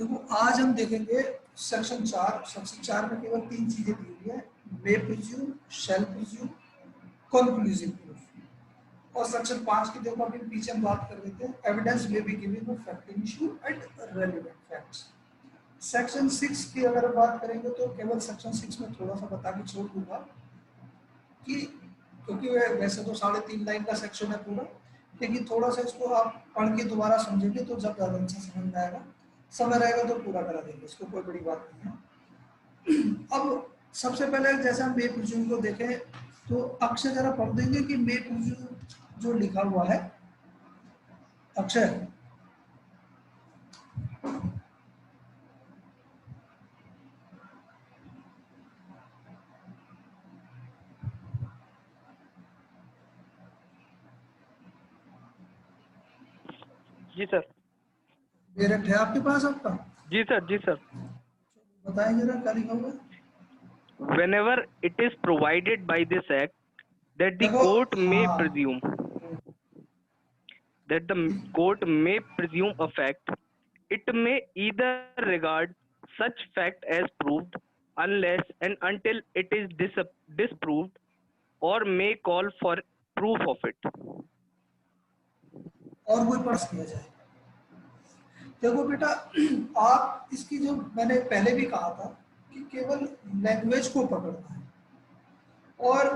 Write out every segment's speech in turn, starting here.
देखो आज हम देखेंगे सेक्शन 4। सेक्शन 4 में केवल 3 चीजें दी हुई है, मे प्रिज्यूम, शैल प्रिज्यूम, कंक्लूसिव प्रूफ। और सेक्शन 5 की देखो अभी पीछे हम बात कर लेते हैं, evidence may be given for fact in issue and relevant facts. Section 6 की अगर बात करेंगे तो केवल सेक्शन 6 में थोड़ा सा बता के छोड़ दूंगा कि क्योंकि वैसे तो 3.5 लाइन का सेक्शन है पूरा, लेकिन थोड़ा सा इसको आप पढ़ के दोबारा समझेंगे तो जब ज़्यादा अच्छा समझ में आएगा। समय रहेगा तो पूरा करा देंगे, इसको कोई बड़ी बात नहीं है। अब सबसे पहले जैसे हम मे प्रिज्यूम को देखें तो अक्षय जरा पढ़ देंगे कि मे प्रिज्यूम जो लिखा हुआ है। अक्षय जी सर। डायरेक्ट है आपके पास आपका? जी सर, जी सर। बताएं जरा क्या लिखा हुआ है। Whenever it is provided by this act that the देखो court may हाँ presume that the court may presume a fact, it may either regard such fact as proved unless and until it is disproved, or may call for proof of it. और कोई प्रश्न किया जाए। देखो बेटा, आप इसकी जो मैंने पहले भी कहा था कि केवल लैंग्वेज को पकड़ना है, और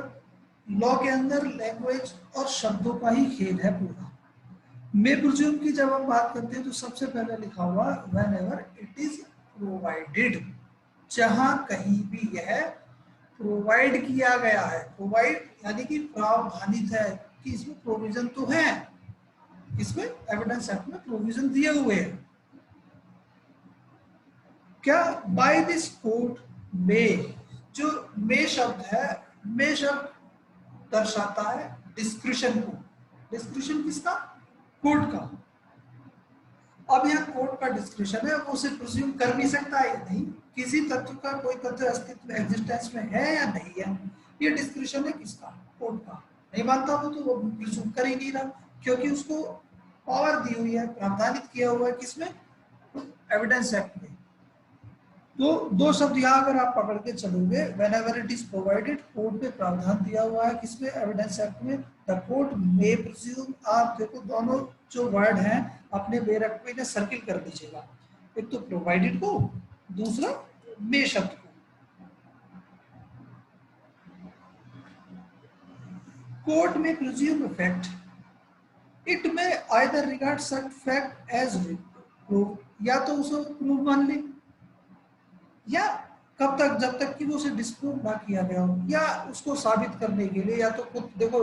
लॉ के अंदर लैंग्वेज और शब्दों का ही खेल है पूरा। मे प्रिज्यूम की जब हम बात करते हैं तो सबसे पहले लिखा हुआ when ever it is provided, जहां कहीं भी यह प्रोवाइड किया गया है। प्रोवाइड यानी कि प्रावधानित है कि इसमें प्रोविजन तो है, इसमें एविडेंस एक्ट में प्रोविजन दिए हुए हैं। क्या बाय दिस कोर्ट मे, जो मे शब्द है, मे शब्द दर्शाता है डिस्क्रिशन को। डिस्क्रिशन किसका? कोर्ट का। अब यह कोर्ट का डिस्क्रिशन है, वो उसे प्रिज्यूम कर भी सकता है या नहीं, किसी तत्व का कोई तथ्य अस्तित्व में एग्जिस्टेंस में है या नहीं है, ये डिस्क्रिशन है किसका? कोर्ट का। नहीं मानता हो तो वो प्रिज्यूम कर ही नहीं रहा, क्योंकि उसको पावर दी हुई है, प्रावधानित किया हुआ है किसमें? एविडेंस एक्ट में। तो दो शब्द यहाँ अगर आप पकड़ के चलोगे, whenever it is provided, court में प्रावधान दिया हुआ है किसमें? एविडेंस एक्ट में। द कोर्ट मे प्रिज्यूम, आप देखो दोनों जो वर्ड हैं अपने बेरक में सर्किल कर दीजिएगा, एक तो प्रोवाइडेड को, दूसरा मे शब्द को। कोर्ट में presume effect, it may either regard such fact as proof, या तो उसे प्रूफ मान ले, या कब तक? जब तक कि वो उसे डिस्प्रूव ना किया गया हो, या उसको साबित करने के लिए, या तो खुद देखो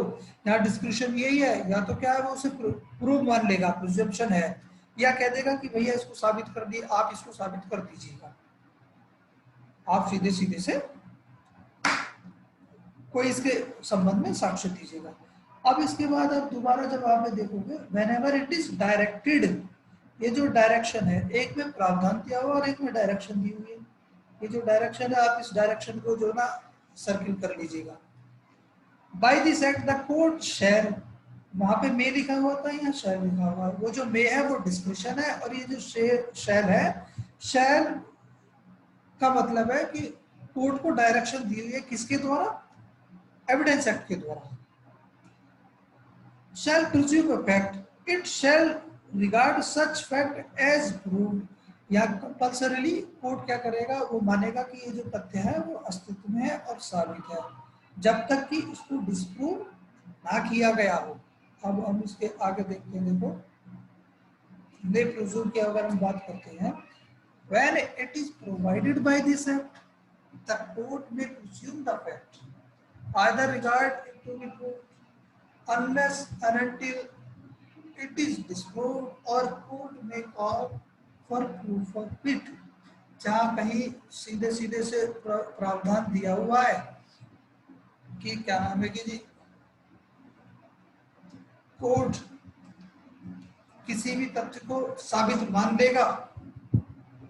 यहाँ डिस्क्रिप्शन यही है, या तो क्या है वो उसे प्रूव मान लेगा, प्रिजम्पशन है, या कह देगा कि भैया इसको साबित कर दिए, आप इसको साबित कर दीजिएगा, आप सीधे सीधे से कोई इसके संबंध में साक्ष्य दीजिएगा। अब इसके बाद आप दोबारा जब आप देखोगे व्हेनेवर इट इज डायरेक्टेड, ये जो डायरेक्शन है, एक में प्रावधान दिया हुआ और एक में डायरेक्शन दी हुई है। ये जो डायरेक्शन है, आप इस डायरेक्शन को जो ना सर्किल कर लीजिएगा। By this act the court shall, वहां पे मे लिखा हुआ था, यहाँ शैल लिखा हुआ है। वो जो मे है वो डिस्क्रिप्शन है, और ये जो शैल है, शैल का मतलब है कि कोर्ट को डायरेक्शन दी हुई है किसके द्वारा? एविडेंस एक्ट के द्वारा। Shall presume a fact, it shall regard such fact as proved, या कंपल्सरीली कोर्ट क्या करेगा? वो मानेगा कि ये जो तथ्य है वो अस्तित्व में है और साबित है, जब तक कि इसको डिस्प्रूव ना किया गया हो। अब हम इसके आगे देखते हैं। देखो मे प्रिज्यूम की अगर हम बात करते हैं, when it is provided by this act the court may presume the fact either regard it to be proved unless and until it is disproved or court may call for proof of it। जहाँ कहीं सीधे सीधे से प्रावधान दिया हुआ है कि क्या नाम है कि जी कोर्ट किसी भी तथ्य को साबित मान लेगा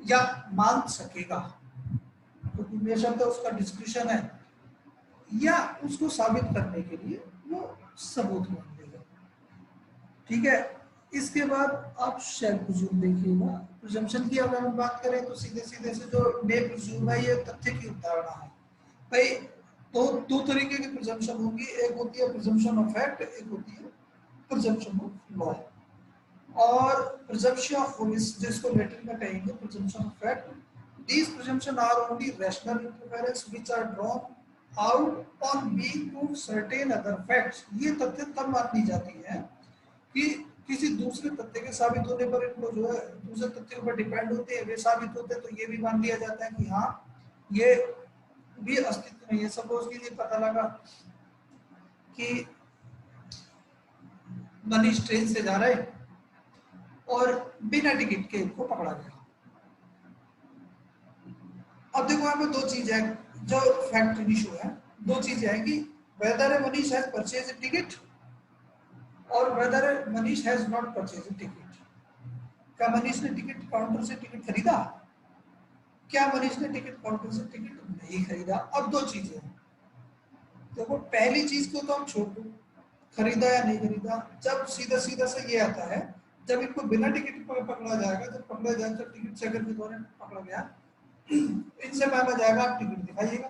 या मान सकेगा, क्योंकि तो शब्द उसका डिस्क्रिप्शन है, या उसको साबित करने के लिए वो सबूत मान लेगा। ठीक है, इसके बाद आप शेल प्रिज्यूम देखिएगा। प्रिजम्पशन की अगर हम बात करें तो सीधे सीधे से जो मे प्रिज्यूम है ये तथ्य की अवधारणा है। भाई दो तरीके की प्रिजम्पशन होगी, एक होती है प्रिजम्पशन ऑफ फैक्ट, एक होती है प्रिजम्पशन ऑफ लॉ। और presumption of police जिसको लैटिन में कहेंगे presumption of fact, these presumption are only rational inference which are drawn out on being proved certain other facts। ये तथ्य तब मानी जाती है कि किसी दूसरे तथ्य के साबित होने पर इनको जो है दूसरे तथ्यों पर डिपेंड होते हैं, वे साबित होते हैं तो ये भी मान लिया जाता है कि हाँ ये भी अस्तित्व में है। सपोज के लिए पता लगा कि मनीष ट्रेन से जा रहे और बिना टिकट के इनको पकड़ा गया। अब देखो यहाँ पे दो चीजें हैं जो फैक्ट इशू है, दो चीजें हैं कि whether Manish has purchase ticket और whether Manish has not purchase ticket. क्या मनीष ने टिकट काउंटर से टिकट खरीदा? क्या मनीष ने टिकट काउंटर से टिकट नहीं खरीदा। अब दो चीजें हैं, देखो पहली चीज को तो हम छोड़ दो, खरीदा या नहीं खरीदा। जब सीधा सीधा से ये आता है जब इनको बिना टिकट पर पकड़ा जाएगा, जब पकड़ा जाए जब टिकट चेकर के दौरान पकड़ा गया, इनसे मांगा जाएगा आप टिकट दिखाइएगा।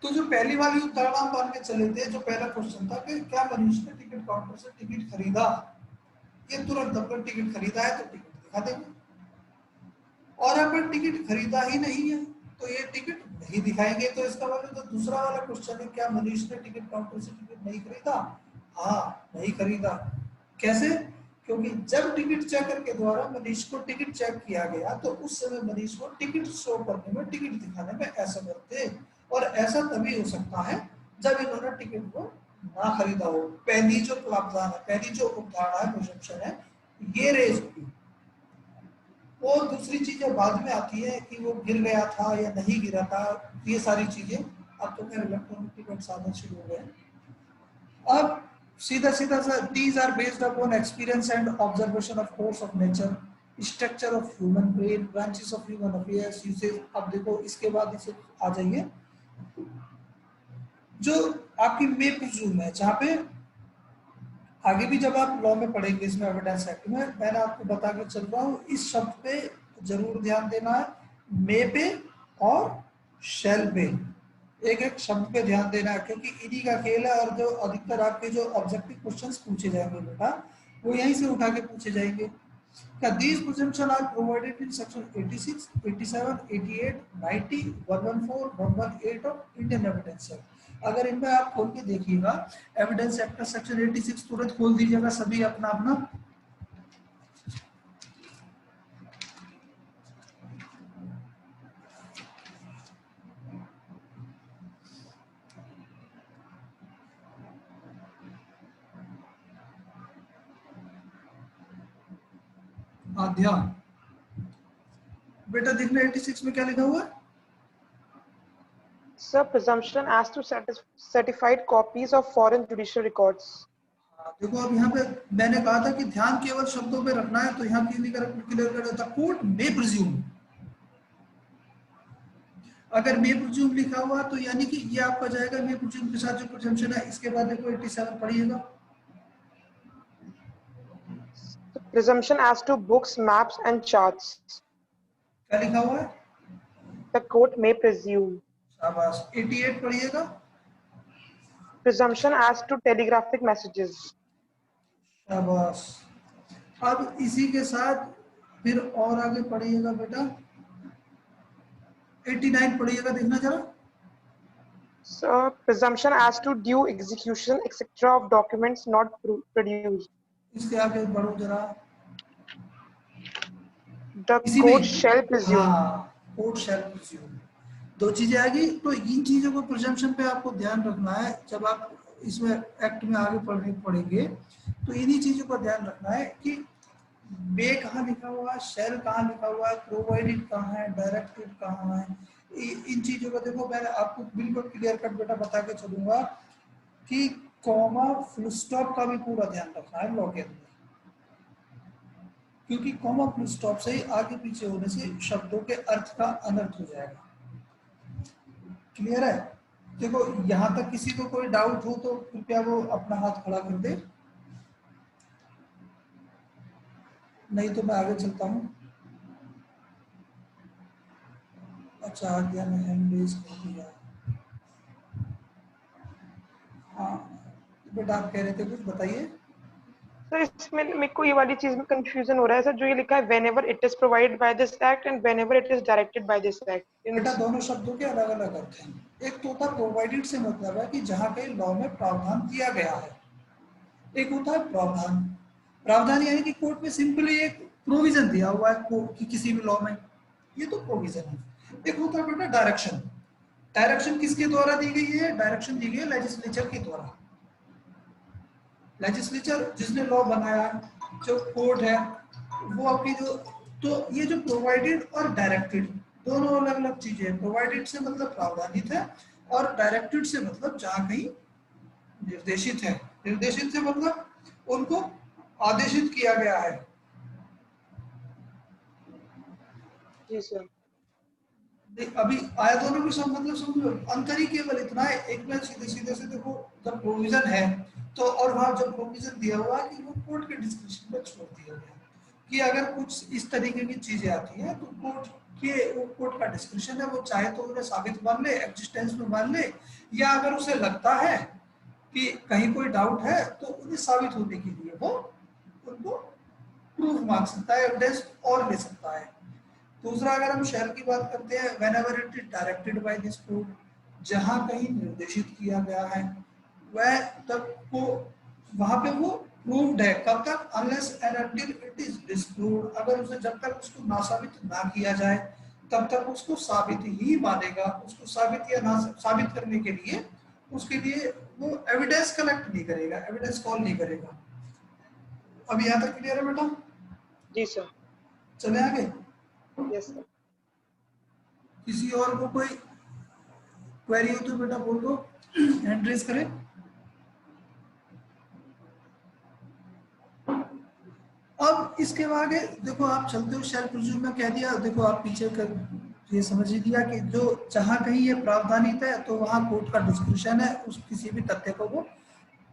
तो जो पहली वाली उदाहरण हम मान के चले थे, जो पहला क्वेश्चन था कि क्या मनीष ने टिकट काउंटर से टिकट खरीदा, ये तुरंत अगर टिकट खरीदा है तो टिकट दिखा देंगे, और अगर टिकट खरीदा ही नहीं है तो ये टिकट नहीं दिखाएंगे। तो इसका मतलब तो दूसरा वाला क्वेश्चन है क्या मनीष ने टिकट काउंटर से टिकट नहीं खरीदा? हाँ नहीं खरीदा। कैसे? क्योंकि जब टिकट चेकर के द्वारा मनीष को टिकट चेक किया गया तो उस समय मनीष को टिकट शो करने में, टिकट दिखाने में असमर्थ थे, और ऐसा तभी हो सकता है जब इन्होंने टिकट को ना खरीदा हो। पहली जो प्रावधान है, पहली जो उदाहरण है, प्रिजम्पशन है, ये रेज होगी। वो दूसरी चीजें बाद में आती है कि वो गिर गया था या नहीं गिरा था, ये सारी चीजें अब तो मेरे इलेक्ट्रॉनिक टिकट साधन शुरू हो गए। अब सीधा सीधा सा these are based upon experience and observation of course of nature, structure of human brain, branches of human affairs, usage। अब देखो इसके बाद इसे आ जाइए जो आपकी मे प्रिज्यूम है, जहाँ पे आगे भी जब आप लॉ में पढ़ेंगे इसमें एविडेंस एक्ट में, मैंने आपको बता के चल रहा हूँ इस शब्द पे जरूर ध्यान देना है, मे पे और शेल पे, एक एक शब्द पे ध्यान देना है क्योंकि इन्हीं का खेल है। और जो अधिकतर आपके जो ऑब्जेक्टिव क्वेश्चंस पूछे जाएंगे बेटा वो यहीं से उठा के पूछे जाएंगे। क्या these presumptions are provided in section 86, 87, 88, 90, 114, 118 of Indian Evidence Act। अगर इनमें आप खोल के देखिएगा एविडेंस एक्ट का सेक्शन 86 तुरंत खोल दीजिएगा सभी अपना अपना। ध्यान बेटा देखना 86 में क्या लिखा हुआ है? Sir, presumption as to certified copies of foreign judicial records। देखो अब यहाँ पे मैंने कहा था कि ध्यान केवल शब्दों पे रखना है, तो यहाँ क्लियर कर देता कोर्ट मे प्रिज्यूम। अगर मे प्रिज्यूम लिखा हुआ तो यानी कि ये आपका जाएगा मे प्रिज्यूम के साथ जो प्रिजम्पशन है। इसके बाद देखो 87 पढ़िएगा। Presumption as to books, maps and charts। क्या लिखा हुआ है? The court may presume। शाबाश। 88 पढ़िएगा। Presumption as to telegraphic messages। शाबाश। अब इसी के साथ फिर और आगे पढ़िएगा बेटा 89 पढ़िएगा, देखना जरा। Sir, presumption as to due execution etc of documents not produced। इसके आगे बढ़ो जरा। The court shall presume। हाँ, कोर्ट शैल प्रिज्यूम। दो चीजें आएगी, तो इन चीजों को प्रिजम्पशन पे आपको ध्यान रखना है। जब आप इसमें एक्ट में आगे पढ़ेंगे तो इन्हीं चीजों का ध्यान रखना है कि मे कहाँ लिखा हुआ है, शेल कहाँ लिखा हुआ है, प्रोवाइडेड कहाँ है, डायरेक्टेड कहाँ है। इन चीजों का देखो मैंने आपको बिल्कुल क्लियर कट बेटा बता के चलूंगा कि कॉमा फुल स्टॉप का भी पूरा ध्यान रखना है लॉ के अंदर, क्योंकि कॉमा फुल स्टॉप से ही आगे पीछे होने से शब्दों के अर्थ का अनर्थ हो जाएगा। क्लियर है? देखो यहाँ तक किसी को कोई डाउट हो तो कृपया वो अपना हाथ खड़ा कर दे। नहीं तो मैं आगे चलता हूँ। अच्छा आ गया, मैं हैंड रेज कर दिया। हाँ बेटा आप कह रहे थे कुछ, बताइए। सर इसमें मेरे को ये वाली चीज में कंफ्यूजन हो रहा है सर, जो ये लिखा है whenever it is provided by this act and whenever it is directed by this act in बेटा दोनों शब्दों के अलग अलग अर्थ हैं। एक तो होता है प्रोवाइडेड से मतलब है कि जहाँ कहीं लॉ में प्रावधान दिया गया है, एक होता है प्रावधान। प्रावधान यानी कि कोर्ट में सिंपली एक प्रोविजन दिया हुआ है कि किसी भी लॉ में, ये तो प्रोविजन है। एक होता है बेटा डायरेक्शन। डायरेक्शन किसके द्वारा दी गई है? डायरेक्शन दी गई है लेजिस्लेचर के द्वारा। लेजिस्लेचर जिसने लॉ बनाया, जो कोर्ट है वो आपकी जो, तो ये जो प्रोवाइडेड और डायरेक्टेड दोनों अलग अलग चीजें हैं। प्रोवाइडेड से मतलब प्रावधानित है और डायरेक्टेड से मतलब जहाँ कहीं निर्देशित है। निर्देशित से मतलब उनको आदेशित किया गया है। जी सर। अभी आया दोनों के सब मतलब समझो, अंतर ही केवल इतना है, एक में सीधे सीधे से देखो जब प्रोविजन है तो, और वहां जब प्रोविजन दिया हुआ है कि वो कोर्ट के डिस्क्रिप्शन में छोड़ दिया गया कि अगर कुछ इस तरीके की चीजें आती हैं तो कोर्ट का डिस्क्रिप्शन है, वो चाहे तो उन्हें साबित मान ले, एग्जिस्टेंस में मान ले, या अगर उसे लगता है कि कहीं कोई डाउट है तो उन्हें साबित होने के लिए वो उनको प्रूफ मांग सकता है, एविडेंस और ले सकता है। दूसरा अगर हम शहर की बात करते हैं, whenever it is directed by this court, जहां कहीं निर्देशित किया गया है वह तब को वहां पे वो प्रूव्ड है। कब तक? Unless and until it is disproved. अगर उसे जब तक उसको ना साबित ना किया जाए तब तक उसको साबित ही मानेगा। उसको साबित या ना साबित करने के लिए उसके लिए वो एविडेंस कलेक्ट नहीं करेगा, एविडेंस कॉल नहीं करेगा। अब यहाँ तक क्लियर है बेटा? जी सर। चले आगे। Yes sir. किसी और को कोई क्वेरी हो तो बेटा बोल दो, हैंड रेज करें। अब इसके आगे देखो, आप चलते हो शेल प्रिज्यूम में कह दिया, देखो आप पीछे कर ये समझ ही दिया कि जो जहां कहीं ये प्रावधानित है तो वहां कोर्ट का डिस्क्रिप्शन है, उस किसी भी तथ्य को वो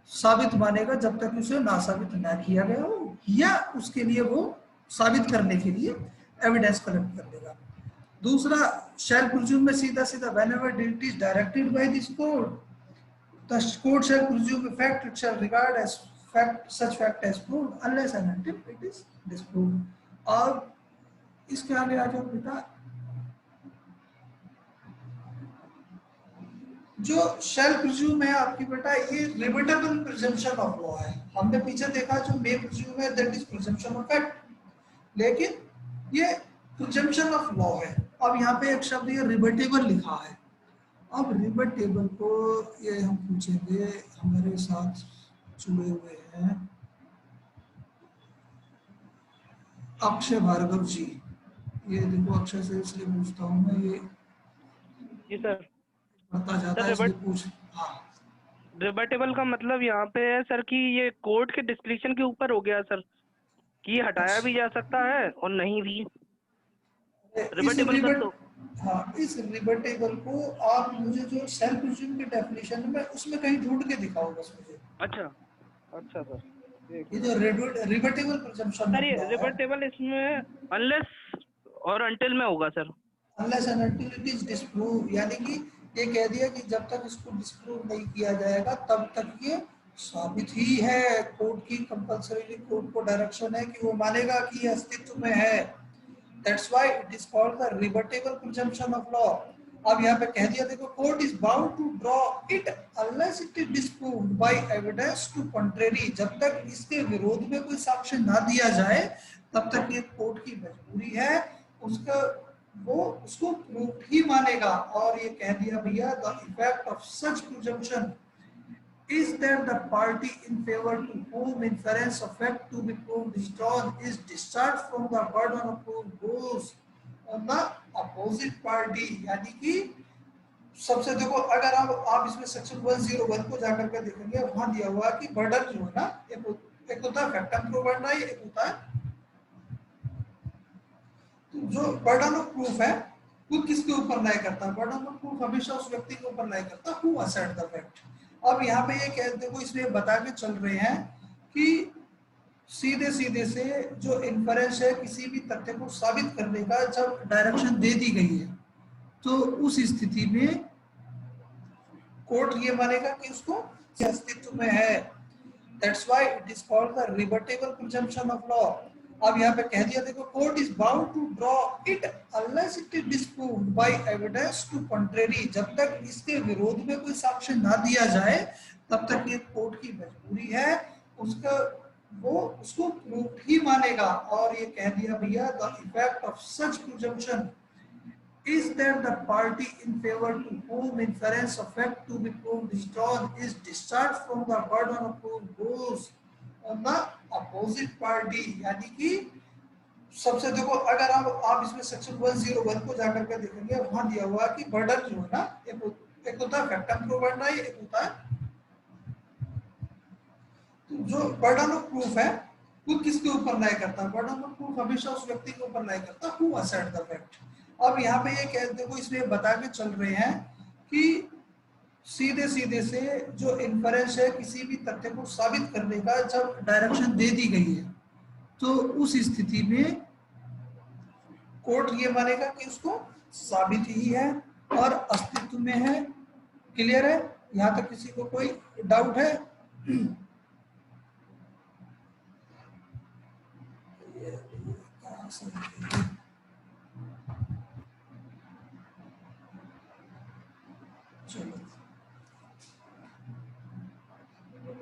साबित मानेगा जब तक उसे ना साबित ना किया गया हो, या उसके लिए वो साबित करने के लिए एविडेंस कलेक्ट कर लेगा। दूसरा शैल प्रिज्यूम में सीधा सीधा whenever it is directed by this court, the court shall presume a fact, it shall regard as fact such fact as proved unless and until it is disproved। और इसके आगे आ जाओ बेटा, जो शैल प्रिज्यूम है आपकी बेटा, ये रिबेटेबल प्रिजम्पशन ऑफ लॉ है। हमने पीछे देखा जो मे प्रिज्यूम है that is presumption of fact, लेकिन ये प्रिजम्पशन ऑफ लॉ है। अब यहाँ पे एक शब्द ये रिबेटेबल लिखा है। अब रिबेटेबल को ये हम पूछेंगे, हमारे साथ जुड़े हुए हैं अक्षय भार्गव जी। ये देखो अक्षय से इसलिए पूछता हूँ मैं, ये जी सर। पता जाता है इसलिए पूछ। हाँ रिबटेबल का मतलब यहाँ पे है सर कि ये कोर्ट के डिस्क्रिप्शन के ऊपर हो गया सर, कि हटाया भी जा सकता है और नहीं भी। रिबटेबल का तो हाँ, इस रिबटेबल को आप मुझे जो सेल्फ प्रिज्यूम की डेफिनेशन है मैं उसमें कहीं ढूंढ के दिखाओ बस मुझे। अच्छा अच्छा सर, ये जो रिबटेबल प्रिजम्पशन सर ये है, रिबटेबल इसमें अनलेस और अनटिल में होगा sir. Unless and until it is disprove, यानी कि ये कह दिया कि जब तक इसको डिस्प्रूव नहीं किया जाएगा तब तक ये साबित ही है। कोर्ट की कंपल्सरी कोर्ट को डायरेक्शन है कि वो मानेगा कि ये अस्तित्व में है। That's why it is called the rebuttable presumption of law। अब यहाँ पे कह दिया देखो, court is bound to draw it unless it is disproved by evidence to contrary. जब तक इसके विरोध में कोई साक्ष्य ना दिया जाए तब तक ये कोर्ट की मजबूरी है, उसका वो उसको प्रूफ ही मानेगा। और ये कह दिया भैया, the effect of such presumption is that the party in favor to whom inference of fact to be proved is drawn is discharged from the burden of proof goes on the opposite party। यानी कि सबसे देखो, अगर आप इसमें section 101 को जाकर के देखेंगे, वहां दिया हुआ है कि बर्डन जो है ना, एक होता है फैक्ट अनप्रूवन, एक होता है जो बर्डन ऑफ प्रूफ है वो किसके ऊपर लाई करता है? बर्डन ऑफ प्रूफ हमेशा उस व्यक्ति के ऊपर लाई करता है हु असर्ट द फैक्ट। अब यहाँ पे ये कह देखो, इसमें बता के चल रहे हैं कि सीधे सीधे से जो इन्फरेंस है किसी भी तथ्य को साबित करने का जब डायरेक्शन दे दी गई है, तो उस स्थिति में कोर्ट ये मानेगा कि उसको अस्तित्व में है। That's why it is called the rebuttable presumption of law. अब यहाँ पे कह दिया, देखो, court is bound to draw it unless it is disproved by evidence to contrary. जब तक इसके विरोध में कोई साक्ष्य ना दिया जाए तब तक ये कोर्ट की मजबूरी है, उसका वो उसको प्रूफ ही मानेगा। और ये कह दिया भैया, the effect of such presumption is that the party in favor to whom inference of fact to be proved is drawn is discharged from the burden of proof goes on the opposite party। यानी कि सबसे, देखो, अगर आप इसमें section 101 को जाकर के देखेंगे, वहां दिया हुआ है कि बर्डन जो है ना, एक होता है फैक्टम प्रूव करना, एक होता है, तो जो बर्डन ऑफ प्रूफ है वो किसके ऊपर लाई करता है? बर्डन ऑफ प्रूफ हमेशा उस व्यक्ति के ऊपर लाई करता है हु असर्ट द फैक्ट। अब यहाँ पे ये कह, देखो, इसमें बता के चल रहे हैं कि सीधे सीधे से जो इन्फरेंस है किसी भी तथ्य को साबित करने का जब डायरेक्शन दे दी गई है, तो उस स्थिति में कोर्ट ये मानेगा कि उसको साबित ही है और अस्तित्व में है। क्लियर है? यहाँ तक किसी को कोई डाउट है?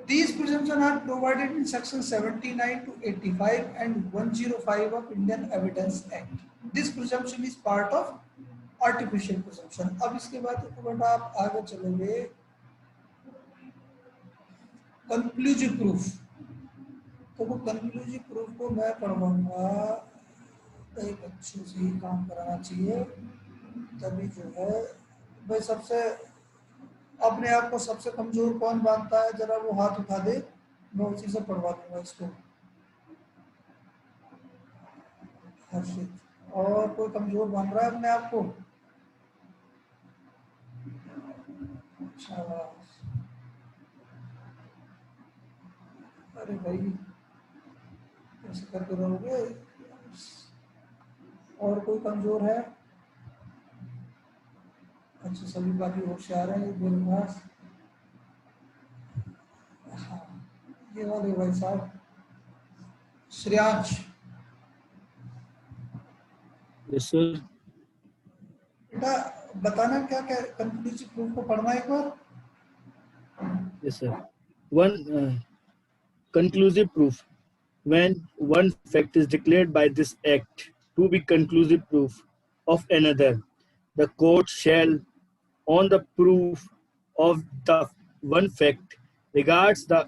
These presumptions are provided in section 79 to 85 and 105 of Indian Evidence Act. This presumption is part of artificial presumption। अब इसके बाद बेटा आप आगे चलोगे कंक्लूसिव प्रूफ। तो वो कंक्लूसिव प्रूफ को मैं पढ़वाऊंगा, एक अच्छे से ही काम कराना चाहिए, तभी जो है भाई। सबसे अपने आप को सबसे कमजोर कौन मानता है, जरा वो हाथ उठा दे, मैं उसी से पढ़वा दूंगा इसको। हर्षित, और कोई कमजोर मान रहा है अपने आप को? शाबाश। अरे भाई, ऐसे करके रहोगे? और कोई कमजोर है? अच्छा, सभी बाकी होशियार हैं। बेलमास, हाँ, ये वाले भाई साहब, श्रेयांश। Yes sir. बेटा बताना क्या क्या कंक्लूसिव प्रूफ को पढ़ना एक बार। Yes sir. One conclusive proof. When one fact is declared by this act to be conclusive proof of another, the court shall, on the proof of the one fact, regards the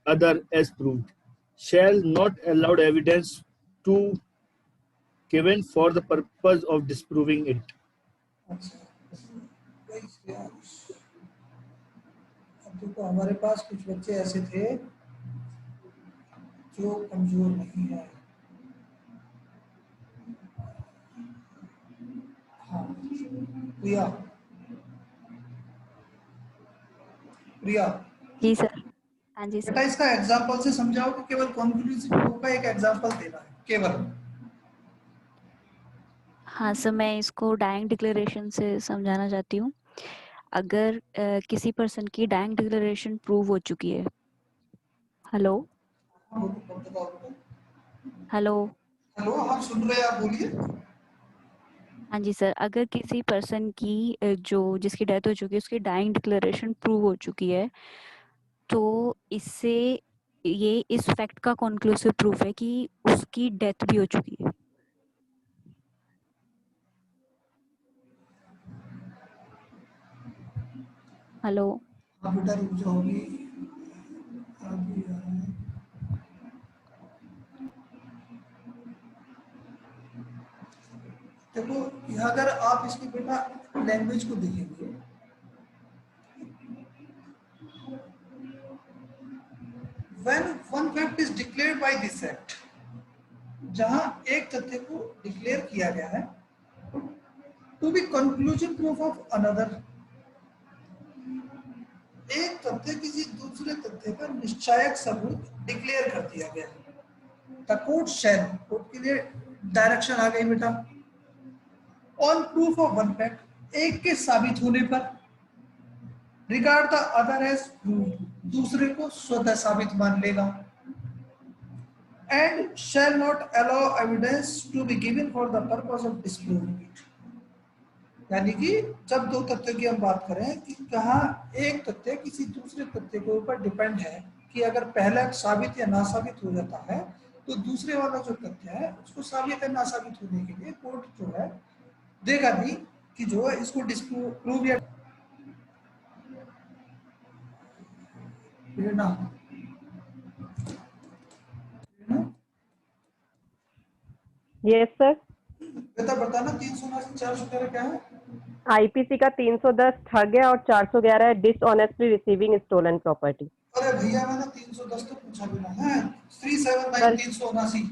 other as proved, shall not allow evidence to given for the purpose of disproving it. अच्छा, भाई श्रेयांश, अब देखो, हमारे पास कुछ बच्चे ऐसे थे जो कमजोर नहीं है। हाँ, प्रिया, प्रिया जी सर। हाँ जी बेटा, सर। इसका एग्जांपल से समझाओ कि केवल कंक्लूसिव प्रूफ का एक एग्जांपल देना है केवल। हाँ सर, मैं इसको डाइंग डिक्लेरेशन से समझाना चाहती हूँ। अगर किसी पर्सन की डाइंग डिक्लेरेशन प्रूव हो चुकी है। हेलो हेलो हेलो, हम सुन रहे हैं, आप बोलिए। हाँ जी सर, अगर किसी पर्सन की जो जिसकी डेथ हो चुकी है उसकी डाइंग डिक्लेरेशन प्रूव हो चुकी है, तो इससे ये इस फैक्ट का कंक्लूसिव प्रूफ है कि उसकी डेथ भी हो चुकी है। हेलो, हाँ बेटा, रुक जाओगी, अभी देखो, अगर आप इसकी बेटा लैंग्वेज को देखेंगे, when one fact is declared by this act, जहां एक तथ्य को डिक्लेयर किया गया है to be conclusive proof of another, एक तथ्य किसी दूसरे तथ्य का निश्चायक सबूत डिक्लेयर कर दिया गया है। द कोर्ट शैल, कोर्ट के लिए डायरेक्शन आ गई बेटा, on proof of one fact, एक के साबित होने पर, regard the other as proved, दूसरे को स्वतः साबित मान लेगा, and shall not allow evidence to be given for the purpose of disproving it. यानी कि जब दो तथ्यों की हम बात करें कि कहाँ एक तथ्य किसी दूसरे तथ्य के ऊपर डिपेंड है कि अगर पहला साबित या ना साबित हो जाता है तो दूसरे वाला जो तथ्य है उसको साबित या ना साबित होने के लिए कोर्ट जो है देगा नहीं कि जो है इसको डिस्प्रूव या ना। Yes sir. बेटा बताना 379 411 क्या है? आईपीसी का 310 ठग है और 411 है डिसऑनेस्टली रिसीविंग स्टोलन प्रॉपर्टी। अरे भैया मैंने 310 तो पूछा भी ना है, 379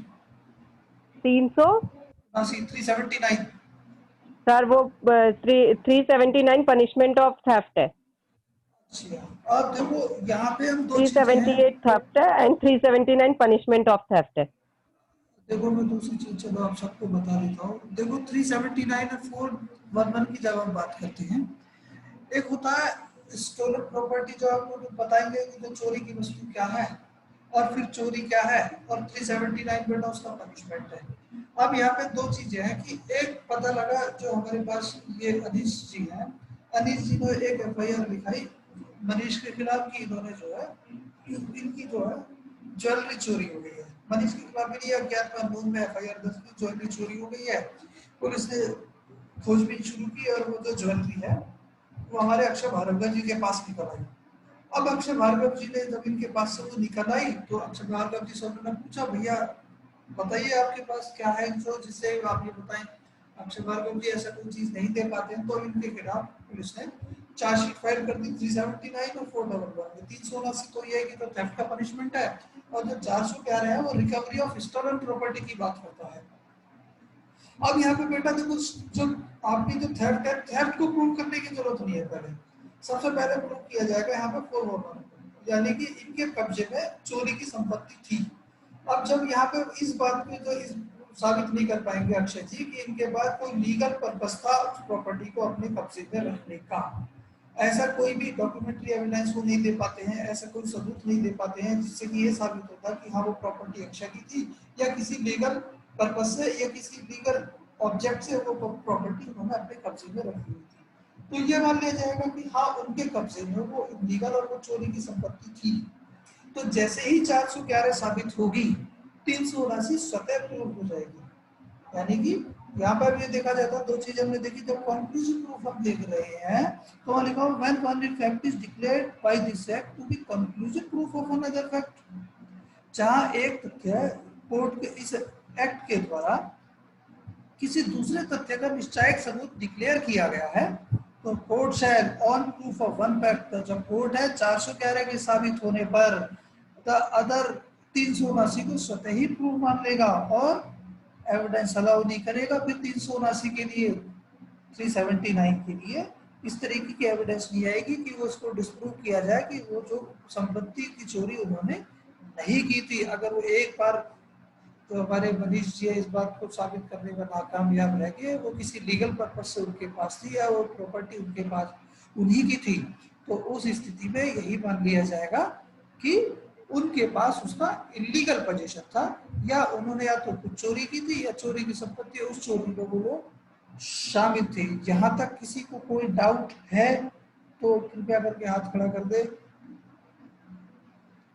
379 379 सर वो 379 पनिशमेंट ऑफ थेफ्ट है, अच्छा अब देखो यहाँ पे हम दो चीजें हैं, 378 थेफ्ट है एंड 379 पनिशमेंट ऑफ थेफ्ट है। देखो मैं दूसरी चीज चलो आप सबको बता देता हूँ। देखो 379 और 411 की जब हम बात करते हैं, एक होता है स्टोलन प्रॉपर्टी जो आप लोग बताएंगे कि जो चोरी की वस्तु क्या है और फिर चोरी क्या है, और 379 बेटा उसका पनिशमेंट है। अब यहाँ पे दो चीजें हैं कि एक पता लगा जो हमारे पास ये अनीश जी हैं, अनीश जी ने एक एफआईआर लिखाई मनीष के खिलाफ कि इन्होंने जो है इनकी जो है ज्वेलरी चोरी हो गई है। मनीष के खिलाफ भी अज्ञात कानून में एफआईआर दर्ज की, ज्वेलरी चोरी हो गई है, पुलिस ने खोजबीन शुरू की और वो जो ज्वेलरी है वो हमारे अक्षय भार्गव जी के पास निकल आई। अब अक्षय भार्गव जी ने जब इनके पास से वो निकल आई तो अक्षय भार्गव जी से उन्होंने पूछा भैया बताइए आपके पास क्या है जो जिससे आप ये बताएं। अक्षय भार्गव जी ऐसा कोई चीज नहीं दे पाते हैं तो इनके खिलाफ पुलिस ने चार्जशीट फाइल कर दी 379 और 411 में। 379 तो ये है कि तो थेफ्ट का पनिशमेंट है और जो 411 है वो रिकवरी ऑफ स्टोलन प्रॉपर्टी की बात करता है। अब यहाँ पे बेटा देखो जो आपकी जो थेफ्ट है, थेफ्ट को प्रूव करने की जरूरत नहीं है। पहले सबसे पहले प्रूव किया जाएगा यहाँ पे 411 यानी कि इनके कब्जे में चोरी की संपत्ति थी। अब जब यहाँ पे इस बात पे जो इस साबित नहीं कर पाएंगे अक्षय जी कि इनके पास कोई लीगल पर्पस था उस प्रॉपर्टी को अपने कब्जे में रखने का, ऐसा कोई भी डॉक्यूमेंट्री एविडेंस वो नहीं दे पाते हैं, ऐसा कोई सबूत नहीं दे पाते हैं जिससे कि ये साबित होता कि हाँ वो प्रॉपर्टी अक्षय की थी या किसी लीगल पर्पस से या किसी लीगल ऑब्जेक्ट से वो प्रॉपर्टी उन्होंने अपने कब्जे में रखी हुई थी। तो ये मान लिया जाएगा कि हाँ उनके कब्जे में वो इलीगल और वो चोरी की संपत्ति थी। तो जैसे ही 411 साबित होगी 379 स्वतः प्रूफ हो जाएगी। यानी कि यहाँ पर भी देखा जाता है, दो चीजें हमने देखी। जब कंक्लूसिव प्रूफ हम देख रहे हैं तो वहां लिखा when one fact is declared by this act to be conclusive proof of another fact, जहां एक तथ्य कोर्ट के इस एक्ट के द्वारा किसी दूसरे तथ्य का निश्चायक सबूत डिक्लेयर किया गया है तो court shell on proof of one fact, जब कोर्ट है 411 के साबित होने पर द अदर 379 को स्वतः ही प्रूफ मान लेगा और एविडेंस अलाउ नहीं करेगा। फिर 379 के लिए 379 के लिए इस तरीके की एविडेंस नहीं आएगी कि वो उसको डिस्प्रूव किया जाए कि वो जो संपत्ति की चोरी उन्होंने नहीं की थी। अगर वो एक बार तो हमारे मनीष जी इस बात को साबित करने में नाकामयाब रह गए, वो किसी लीगल पर्पज से उनके पास थी या वो प्रॉपर्टी उनके पास उन्हीं की थी, तो उस स्थिति में यही मान लिया जाएगा कि उनके पास उसका इलीगल पोजीशन था या उन्होंने या तो कुछ चोरी की थी या चोरी की संपत्ति उस चोरी में वो शामिल थे। जहां तक किसी को कोई डाउट है तो कृपया करके हाथ खड़ा कर दे,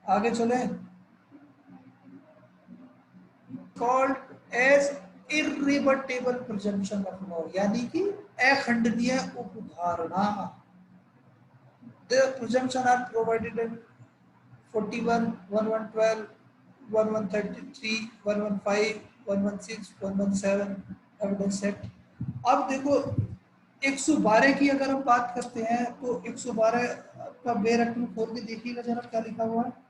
आगे चले। called as irrebuttable presumption of law, यानी कि अखंडनीय उपधारणा। The presumption are provided in 41, 1112, 1133, 115, 116, 117 evidence set. अब देखो 112 की अगर हम बात करते हैं तो 112 का बेरकम खोल के देखिएगा जरा क्या लिखा हुआ है।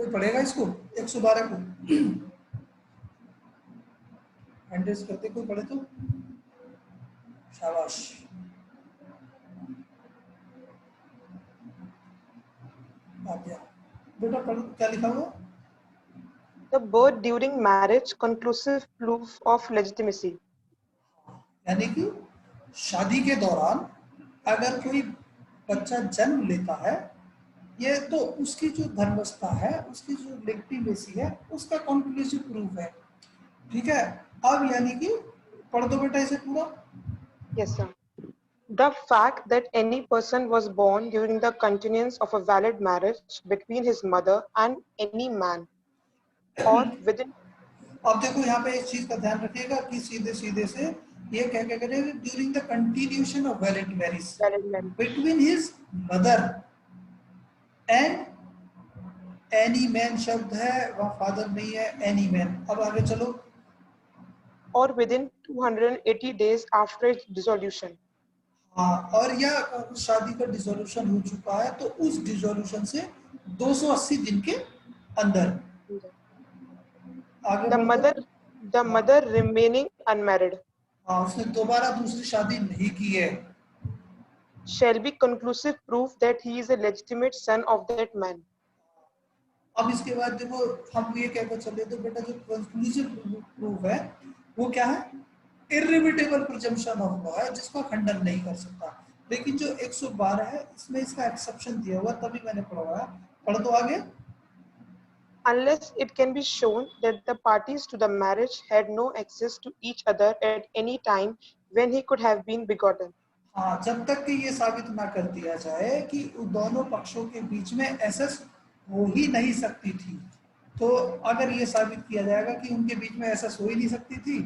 कोई पढ़ेगा इसको 112 को? हैंड रेज करते कोई पढ़े तो शाबाश। बेटा पढ़ो क्या लिखा हुआ? The birth during marriage conclusive proof of legitimacy. यानी कि शादी के दौरान अगर कोई बच्चा जन्म लेता है, ये तो उसकी जो धर्मस्था है, उसकी जो लेजिटिमेसी है, उसका कंक्लूसिव प्रूफ है। ठीक है, अब यानी कि पढ़ दो बेटा इसे पूरा। Yes, sir. The fact that any person was born during the continuance of a valid marriage between his mother and any man, or within. अब देखो यहाँ पे इस चीज का ध्यान रखिएगा कि सीधे सीधे से ये क्या क्या करेगा, during the continuation of valid marriage between his mother and any man शब्द है, वह फादर नहीं है, एनी मैन। अब आगे चलो। Or within 280 days after its dissolution. हाँ, और यह शादी का डिसोल्यूशन हो चुका है तो उस डिसोल्यूशन से 280 दिन के अंदर। आगे The mother remaining unmarried. हाँ, उसने दोबारा दूसरी शादी नहीं की है। Shall be conclusive proof that he is a legitimate son of that man. अब इसके बाद देखो हम ये कहकर चले तो बेटा जो कंक्लूसिव प्रूफ है वो क्या है? इर्रिमिटेबल प्रिजम्पशन ऑफ लॉ है, जिसको खंडन नहीं कर सकता। लेकिन जो 112 है इसमें इसका एक्सेप्शन दिया हुआ, तभी मैंने पढ़वाया। पढ़ दो आगे। Unless it can be shown that the parties to the marriage had no access to each other at any time when he could have been begotten. हाँ, जब तक कि ये साबित ना कर दिया जाए कि दोनों पक्षों के बीच में एसएस हो ही नहीं सकती थी। तो अगर ये साबित किया जाएगा कि उनके बीच में एसएस हो ही नहीं सकती थी,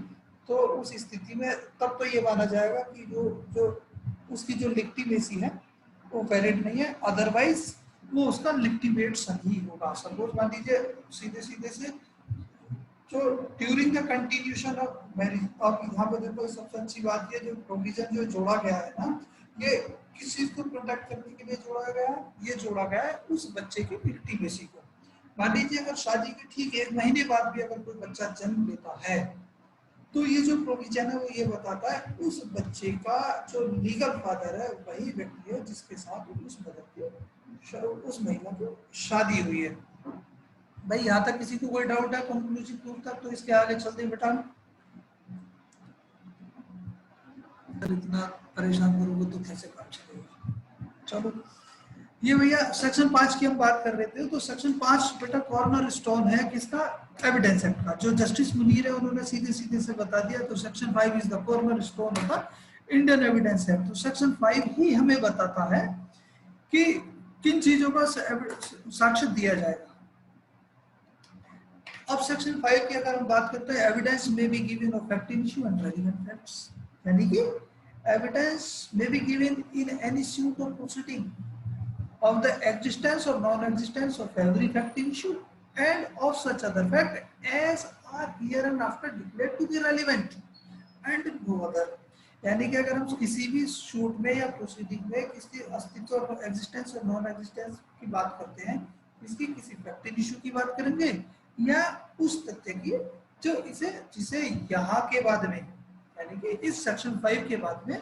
तो उस स्थिति में तब तो ये माना जाएगा कि जो उसकी जो लेजिटिमेसी है वो वैलिड नहीं है, अदरवाइज वो उसका लेजिटिमेट सन ही होगा। सपोज मान लीजिए सीधे सीधे से जो during the continuation of marriage, अब यहाँ पे देखो सबसे अच्छी बात ये जो प्रोविजन जो जोड़ा गया है ना, ये किस चीज को प्रोटेक्ट करने के लिए जोड़ा गया है? ये जोड़ा गया है उस बच्चे की लेजिटिमेसी को। मान लीजिए अगर शादी के ठीक 1 महीने बाद भी अगर कोई बच्चा जन्म लेता है तो ये जो प्रोविजन है वो ये बताता है उस बच्चे का जो लीगल फादर है वही व्यक्ति है जिसके साथ उस मदर की उस महिला की शादी हुई है। भाई यहाँ तक किसी को कोई डाउट है कंक्लूसिव प्रूफ तक? तो इसके आगे चलते हैं बेटा। इतना परेशान करोगे तो कैसे काम चलेगा? चलो, ये भैया सेक्शन 5 की हम बात कर रहे थे। तो सेक्शन 5 बेटा कॉर्नर स्टोन है किसका? एविडेंस एक्ट का। जो जस्टिस मुनीर है उन्होंने सीधे सीधे से बता दिया। तो section 5 is the corner stone of the Indian evidence act. तो सेक्शन 5 ही हमें बताता है कि किन चीजों का साक्ष्य दिया जाएगा। अब सेक्शन 5 की अगर हम बात करते हैं, evidence may be given of fact in issue and relevant facts, यानी कि evidence may be given in any suit or proceeding of the existence or non-existence of every facting issue and of such other fact as are hereinafter declared to be relevant and no other। यानी कि अगर हम किसी भी shoot में या proceeding में किसी अस्तित्व और एग्जिस्टेंस और नॉन एग्जिस्टेंस की बात करते हैं, इसकी किसी फैक्टिंग इशू की बात करेंगे या उस तथ्य की जो जिसे यहाँ के बाद में, यानी कि इस सेक्शन 5 के बाद में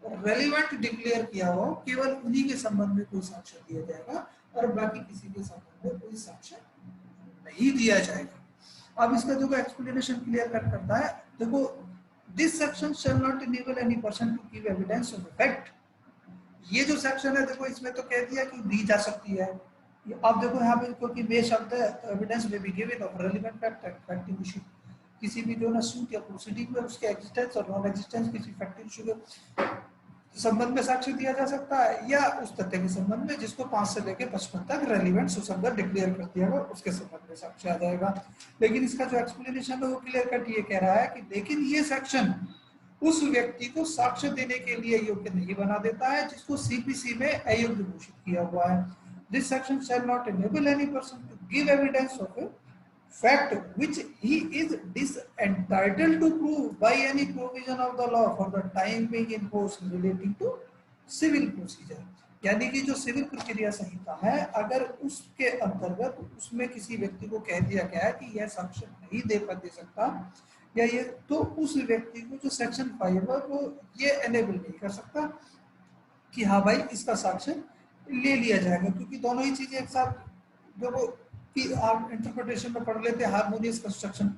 रेलिवेंट डिक्लेयर किया हो, केवल उन्हीं के संबंध में कोई साक्ष्य दिया जाएगा और बाकी किसी के संबंध में कोई साक्ष्य नहीं दिया जाएगा। अब इसका जो एक्सप्लेनेशन क्लियर करता है, देखो this section shall not enable any person to give evidence of fact. ये जो सेक्शन है देखो इसमें तो कह दिया कि दी जा सकती है। अब देखो यहाँ पे क्योंकि बे शब्द है, evidence may be given of relevant fact fact in issue, किसी भी जो ना सूट या प्रोसीडिंग में उसके एग्जिस्टेंस और नॉन एग्जिस्टेंस किसी फैक्टिंग इशू के संबंध में साक्ष्य दिया जा सकता है या उस तथ्य के संबंध में जिसको 5 से लेकर 55 तक रेलिवेंट सुसंगत डिक्लेयर कर दिया गया उसके संबंध में साक्ष्य आ जाएगा। लेकिन इसका जो एक्सप्लेनेशन है वो क्लियर कट ये कह रहा है कि लेकिन ये सेक्शन उस व्यक्ति को साक्ष्य देने के लिए योग्य नहीं बना देता है जिसको सीपीसी में अयोग्य घोषित किया हुआ है। This section shall not enable any person to give evidence of a fact which he is disentitled to prove by any provision of the law for the time being in force relating to civil procedure। यानी कि जो civil प्रक्रिया संहिता है, अगर उसके अंतर्गत उसमें किसी व्यक्ति को कह दिया गया है कि यह साक्ष्य नहीं दे सकता या ये, तो उस व्यक्ति को जो सेक्शन 5 है वो ये एनेबल नहीं कर सकता कि हाँ भाई इसका साक्ष्य ले लिया जाएगा, क्योंकि दोनों ही चीजें एक साथ जो वो कि आप इंटरप्रिटेशन में पढ़ लेते हैं हार्मोनियस कंस्ट्रक्शन,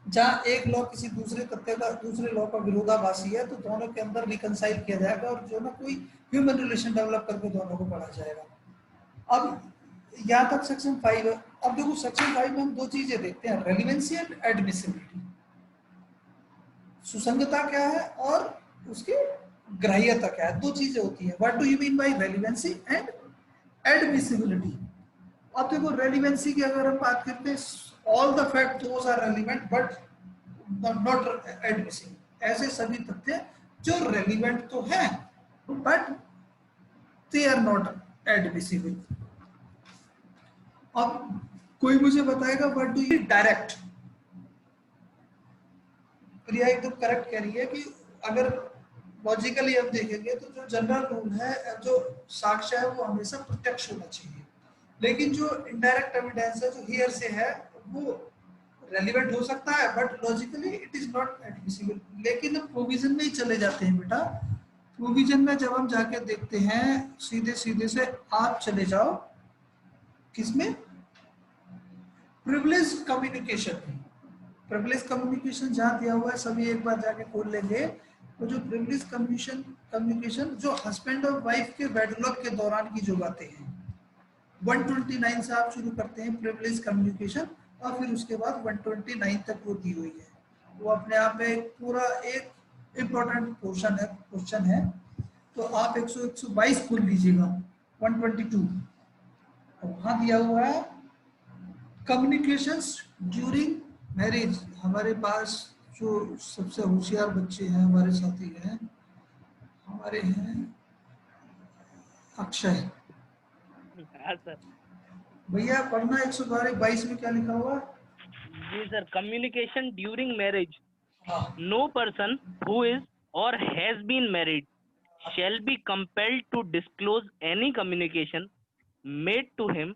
जहाँ एक लॉ किसी दूसरे तथ्य का दूसरे लॉ का विरोधाभासी है तो दोनों के अंदर रिकंसाइल किया जाएगा और जो ना कोई ह्यूमन रिलेशन डेवलप करके दोनों को पढ़ा जाएगा। अब यहाँ तक सेक्शन 5 है। अब देखो सेक्शन 5 में हम दो चीजें देखते हैं, रेलिवेंसी एंड एडमिसिबिलिटी। सुसंगता क्या है और उसकी ग्राह्यता क्या है, दो चीजें होती है। What do you mean by relevancy and admissibility? अब देखो रेलिवेंसी की अगर हम बात करते हैं, all the fact those are relevant but not admissible. ऐसे सभी तथ्य जो रेलिवेंट तो हैं but they are not admissible. अब कोई मुझे बताएगा what do you direct? Priya एकदम करेक्ट कह रही है कि अगर लॉजिकली हम देखेंगे तो जो जनरल रूल है, जो साक्ष्य है वो हमेशा प्रत्यक्ष होना चाहिए, लेकिन जो इनडायरेक्ट एविडेंस है, जो हियर से है, वो रेलिवेंट हो सकता है but logically it is not admissible. लेकिन हम प्रोविजन में ही चले जाते हैं बेटा। प्रोविजन में जब हम जाके देखते हैं, सीधे सीधे से आप चले जाओ किसमें, प्रिविलेज कम्युनिकेशन में। प्रिविलेज कम्युनिकेशन जहाँ दिया हुआ है सभी एक बार जाके खोल लेंगे, तो जो प्रिविलेज कम्युनिकेशन जो हस्बैंड और वाइफ के वेडलॉक के दौरान की जो बातें हैं, 129 से आप शुरू करते हैं प्रिविलेज कम्युनिकेशन और फिर उसके बाद 129 तक वो दी हुई है। वो अपने आप में पूरा एक इम्पोर्टेंट क्वेश्चन है। तो आप 122 खोल लीजिएगा, 122, वहां दिया हुआ है कम्युनिकेशंस ड्यूरिंग मैरिज। हमारे पास जो सबसे होशियार बच्चे हैं हमारे साथी हैं, हमारे हैं अक्षय हाँ सर। भैया, पढ़ना 122 में क्या लिखा हुआ? जी सर, communication during marriage. हाँ, No person who is or has been married shall be compelled to disclose any communication made to him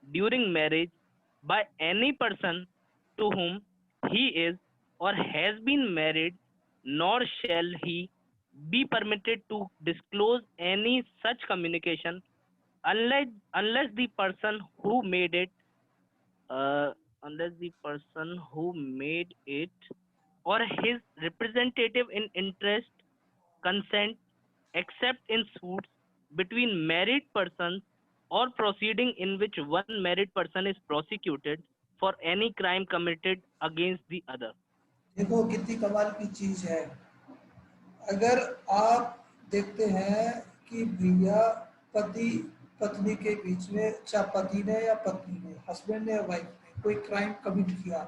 during marriage by any person to whom he is or has been married, nor shall he be permitted to disclose any such communication unless the person who made it unless the person who made it or his representative in interest consent, except in suits between married persons or proceeding in which one married person is prosecuted for any crime committed against the other. देखो कितनी कमाल की चीज है। अगर आप देखते हैं कि भैया पति पत्नी के बीच में, चाहे पति ने या पत्नी ने, हस्बैंड ने या वाइफ ने कोई क्राइम कमिट किया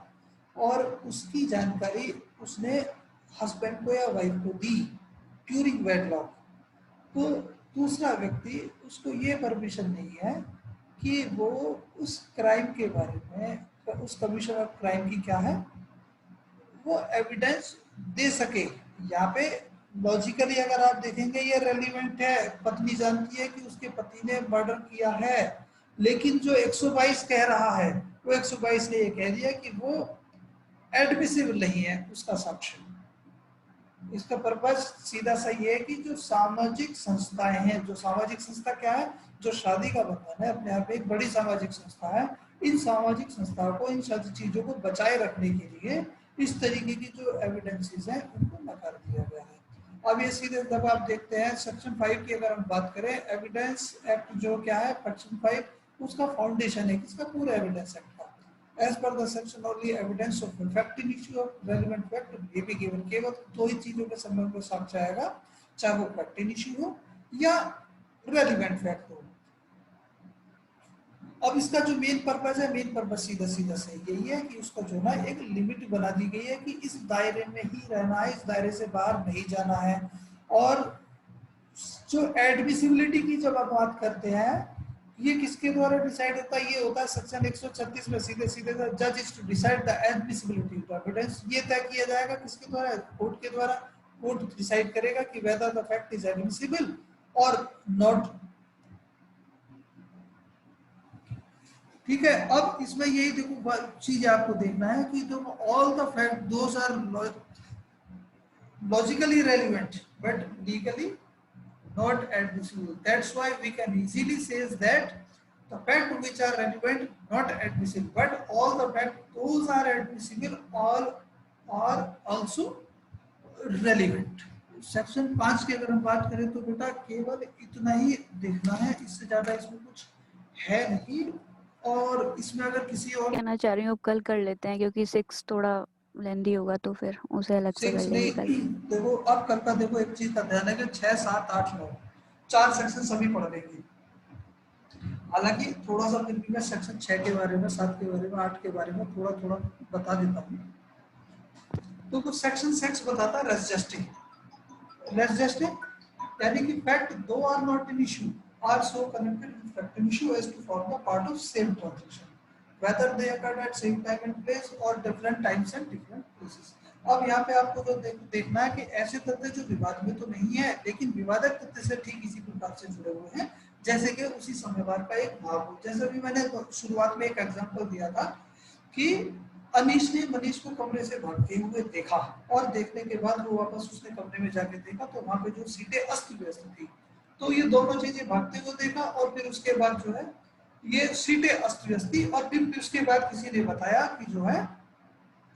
और उसकी जानकारी उसने हस्बैंड को या वाइफ को दी ड्यूरिंग वेडलॉक, तो दूसरा व्यक्ति उसको ये परमिशन नहीं है कि वो उस क्राइम के बारे में, उस कमीशन ऑफ क्राइम की क्या है वो एविडेंस दे सके। यहाँ पे लॉजिकली अगर आप देखेंगे ये रेलिवेंट है। पत्नी जानती है कि उसके पति ने मर्डर किया है, लेकिन जो 122 कह रहा है वो 122 ने ये कह दिया कि वो एडमिसिबल नहीं है उसका साक्ष्य। इसका पर्पस सीधा सही है कि जो सामाजिक संस्थाएं हैं, जो सामाजिक संस्था क्या है, जो शादी का बंधन है अपने आप में एक बड़ी सामाजिक संस्था है। इन सामाजिक संस्थाओं को इन सारी चीजों को बचाए रखने के लिए इस तरीके की जो एविडेंसेस हैं उनको नकार दिया गया है। अब ये सीधे जब आप देखते हैं सेक्शन 5 की अगर हम बात करें, एविडेंस एक्ट जो क्या है सेक्शन 5, उसका फाउंडेशन है किसका, पूरा एविडेंस एक्ट का। As per the section only evidence of the fact in issue of relevant fact may be given। केवल दो ही चीजों के संबंध में साक्ष्य आएगा, चाहे वो फैक्ट इन इश्यू हो या रेलिवेंट फैक्ट हो। अब इसका जो मेन पर्पस है, मेन पर्पस सीधा सीधा से यही है कि उसका जो ना एक लिमिट बना दी गई है कि इस दायरे में ही रहना है, इस दायरे से बाहर नहीं जाना है। और जो एडमिसिबिलिटी की जब आप बात करते हैं, ये किसके द्वारा डिसाइड होता है? ये होता है सेक्शन 136 में सीधे सीधे जज is to decide the admissibility of evidence. ये तय किया जाएगा किसके द्वारा? कोर्ट के द्वारा। कोर्ट डिसाइड करेगा कि whether the fact is admissible और नॉट। ठीक है, अब इसमें यही देखो चीज आपको देखना है कि जो all the fact those are logically relevant but legally not admissible. That's why we can easily say that the facts which are relevant not admissible, but all the facts those are admissible all are also relevant. Section 5 की अगर हम बात करें तो बेटा केवल इतना ही देखना है, इससे ज्यादा इसमें कुछ है नहीं। और इसमें अगर किसी और कहना चाह रही हूँ कल कर लेते हैं क्योंकि 6 थोड़ा लेंदी होगा तो फिर उसे अलग से कर सिक्स लेंगे नहीं, कल। देखो अब कल का देखो एक चीज का ध्यान है कि 6, 7, 8, 9 4 सेक्शन सभी पढ़ लेंगे। हालांकि थोड़ा सा फिर भी मैं सेक्शन 6 के बारे में, 7 के बारे में, 8 के बारे में थोड़ा थोड़ा बता देता हूँ। तो कुछ सेक्शन 6 बताता है रेसजस्टिंग। रेसजस्टिंग यानी कि fact though are not in issue are so connected with fact in issue as to form the part of same transaction whether they occurred at same time and place or different times and different places। अब यहाँ पे आपको जो देखना है कि ऐसे तथ्य जो विवाद में तो नहीं है लेकिन विवादक तथ्य से ठीक इसी प्रकार से जुड़े हुए हैं जैसे कि उसी समयवार का एक भाग हो। जैसे भी मैंने शुरुआत में एक एग्जांपल दिया था कि अनीश ने मनीष को कमरे से भागते हुए देखा और देखने के बाद वो वापस उसने कमरे में जाके देखा तो वहां पे जो सीटें अस्त व्यस्त थी। तो ये दोनों चीजें भागते हुए देखा और फिर उसके बाद जो है ये सीटें अस्त व्यस्त थी और फिर उसके बाद किसी ने बताया कि जो है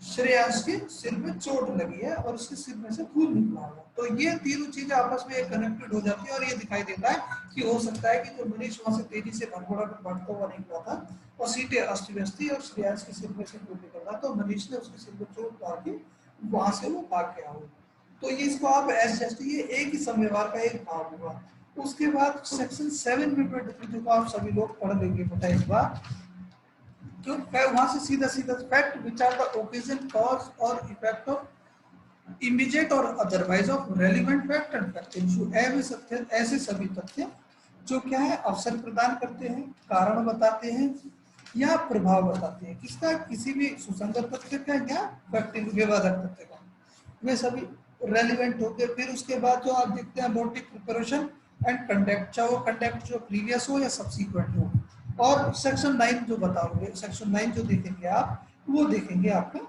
श्रेयांश के सिर में चोट लगी है और उसके सिर में से खून निकला हुआ। तो ये तीनों चीजें आपस में कनेक्टेड हो जाती है और ये दिखाई देता है कि हो सकता है कि जो मनीष वहां से तेजी से भागता हुआ निकला था और सीटें अस्त व्यस्त थी और श्रेयांश के सिर में से खून निकल रहा तो मनीष ने उसके सिर में चोट मार के वहां से वो भाग गया हो। तो ये इसको आप एस ये एक ही समयवार का एक भाग होगा। उसके बाद सेक्शन 7 में देखो आप सभी लोग पढ़ लेंगे बेटा इस बार तो वहां से सीधा सीधा fact which are the occasion cause और इफेक्ट ऑफ इमीडिएट और otherwise of relevant fact and fact issue. ऐसे सभी तथ्य जो क्या है अवसर प्रदान करते हैं, कारण बताते हैं या प्रभाव बताते हैं किसका, किसी भी सुसंगत तथ्य का या फैक्ट विवादक तथ्य का, वे सभी रेलिवेंट होते हैं। फिर उसके बाद जो आप देखते हैं मोटिव प्रिपरेशन एंड कंडक्ट, चाहे वो कंडक्ट जो प्रीवियस हो या सब्सिक्वेंट हो। और सेक्शन 9 जो बताओगे, सेक्शन 9 जो देखेंगे आप वो देखेंगे आपका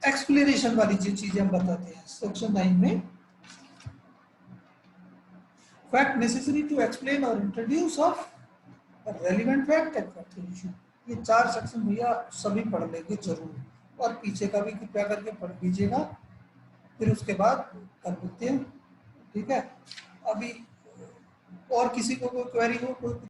एक्सप्लेनेशन वाली जो चीजें हम बताते हैं सेक्शन 9 में फैक्ट नेसेसरी टू एक्सप्लेन और introduce of relevant fact and fact issue. ये 4 सेक्शन भैया सभी पढ़ लेंगे जरूर और पीछे का भी कृपया करके पढ़ लीजिएगा। फिर उसके बाद कर लेते हैं, ठीक है। अभी और किसी को कोई क्वेरी हो, कोई